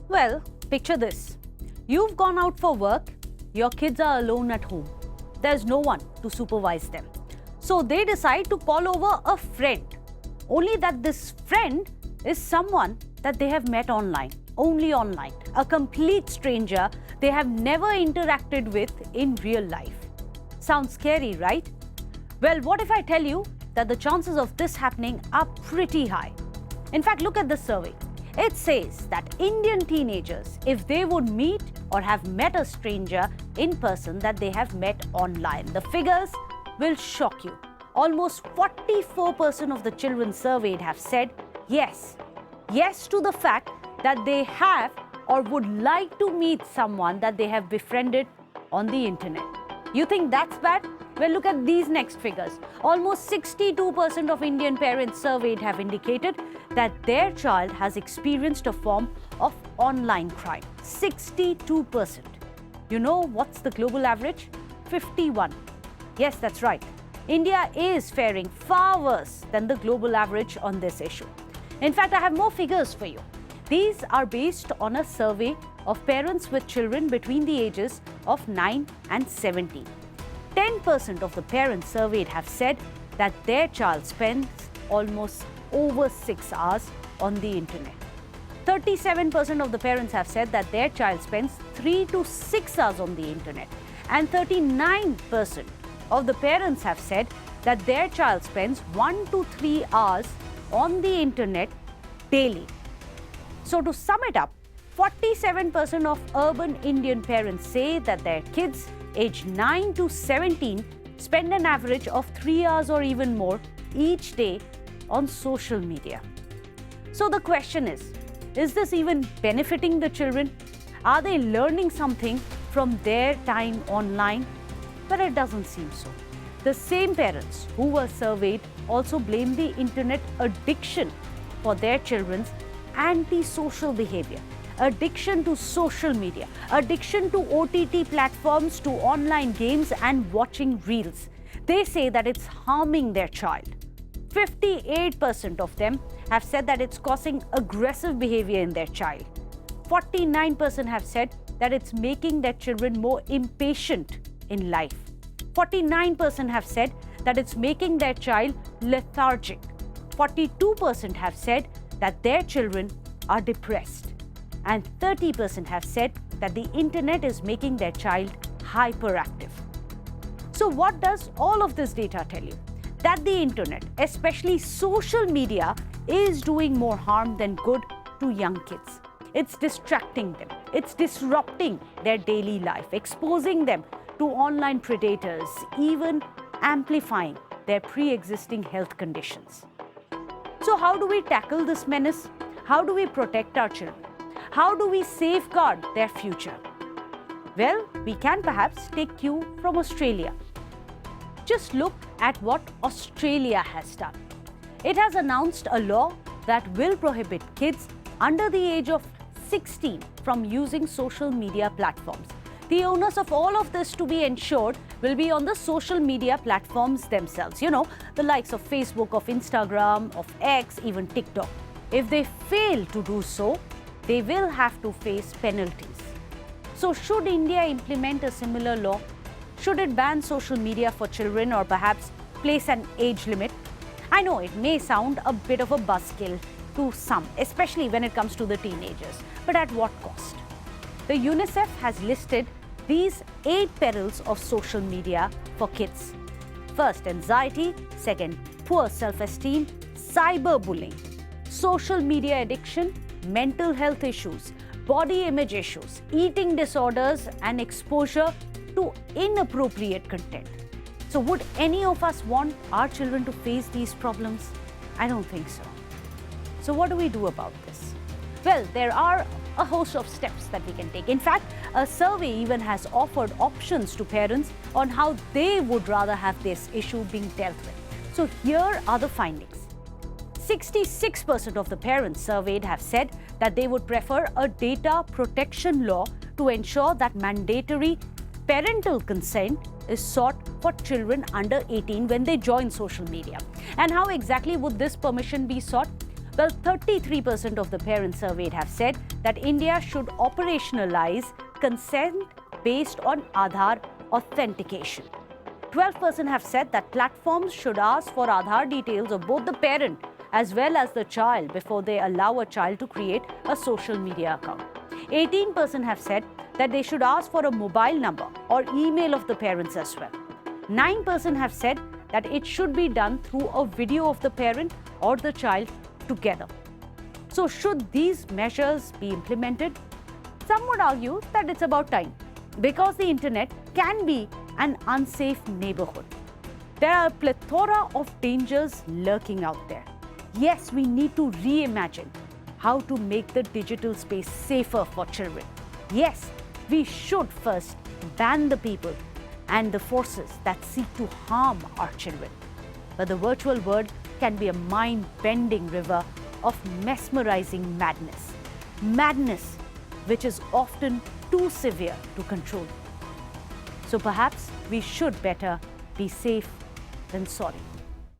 Well, picture this. You've gone out for work, your kids are alone at home. There's no one to supervise them. So they decide to call over a friend. Only that this friend is someone that they have met online, only online. A complete stranger they have never interacted with in real life. Sounds scary, right? Well, what if I tell you that the chances of this happening are pretty high? In fact, look at this survey. It says that Indian teenagers, if they would meet or have met a stranger in person that they have met online, the figures will shock you. Almost 44% of the children surveyed have said yes. Yes to the fact that they have or would like to meet someone that they have befriended on the internet. You think that's bad? Well, look at these next figures. Almost 62% of Indian parents surveyed have indicated that their child has experienced a form of online crime. 62%. You know what's the global average? 51. Yes, that's right. India is faring far worse than the global average on this issue. In fact, I have more figures for you. These are based on a survey of parents with children between the ages of 9 and 17. 10% of the parents surveyed have said that their child spends almost over 6 hours on the internet. 37% of the parents have said that their child spends 3 to 6 hours on the internet. And 39% of the parents have said that their child spends 1 to 3 hours on the internet daily. So to sum it up, 47% of urban Indian parents say that their kids aged 9 to 17 spend an average of 3 hours or even more each day on social media. So the question is this even benefiting the children? Are they learning something from their time online? But it doesn't seem so. The same parents who were surveyed also blame the internet addiction for their children's anti-social behavior. Addiction to social media, addiction to OTT platforms, to online games and watching reels. They say that it's harming their child. 58% of them have said that it's causing aggressive behavior in their child. 49% have said that it's making their children more impatient in life. 49% have said that it's making their child lethargic. 42% have said that their children are depressed. And 30% have said that the internet is making their child hyperactive. So what does all of this data tell you? That the internet, especially social media, is doing more harm than good to young kids. It's distracting them. It's disrupting their daily life, exposing them to online predators, even amplifying their pre-existing health conditions. So how do we tackle this menace? How do we protect our children? How do we safeguard their future? Well, we can perhaps take cue from Australia. Just look at what Australia has done. It has announced a law that will prohibit kids under the age of 16 from using social media platforms. The onus of all of this to be ensured will be on the social media platforms themselves. You know, the likes of Facebook, of Instagram, of X, even TikTok. If they fail to do so, they will have to face penalties. So should India implement a similar law? Should it ban social media for children or perhaps place an age limit? I know it may sound a bit of a buzzkill to some, especially when it comes to the teenagers. But at what cost? The UNICEF has listed these 8 perils of social media for kids. First, anxiety. Second, poor self-esteem, cyberbullying, social media addiction, mental health issues, body image issues, eating disorders, and exposure to inappropriate content. So would any of us want our children to face these problems? I don't think so. So what do we do about this? Well, there are a host of steps that we can take. In fact, a survey even has offered options to parents on how they would rather have this issue being dealt with. So here are the findings. 66% of the parents surveyed have said that they would prefer a data protection law to ensure that mandatory parental consent is sought for children under 18 when they join social media. And how exactly would this permission be sought? Well, 33% of the parents surveyed have said that India should operationalize consent based on Aadhaar authentication. 12% have said that platforms should ask for Aadhaar details of both the parent as well as the child before they allow a child to create a social media account. 18% have said that they should ask for a mobile number or email of the parents as well. 9% have said that it should be done through a video of the parent or the child together. So should these measures be implemented? Some would argue that it's about time, because the internet can be an unsafe neighborhood. There are a plethora of dangers lurking out there. Yes, we need to reimagine how to make the digital space safer for children. Yes, we should first ban the people and the forces that seek to harm our children. But the virtual world can be a mind-bending river of mesmerizing madness. Madness which is often too severe to control. So perhaps we should better be safe than sorry.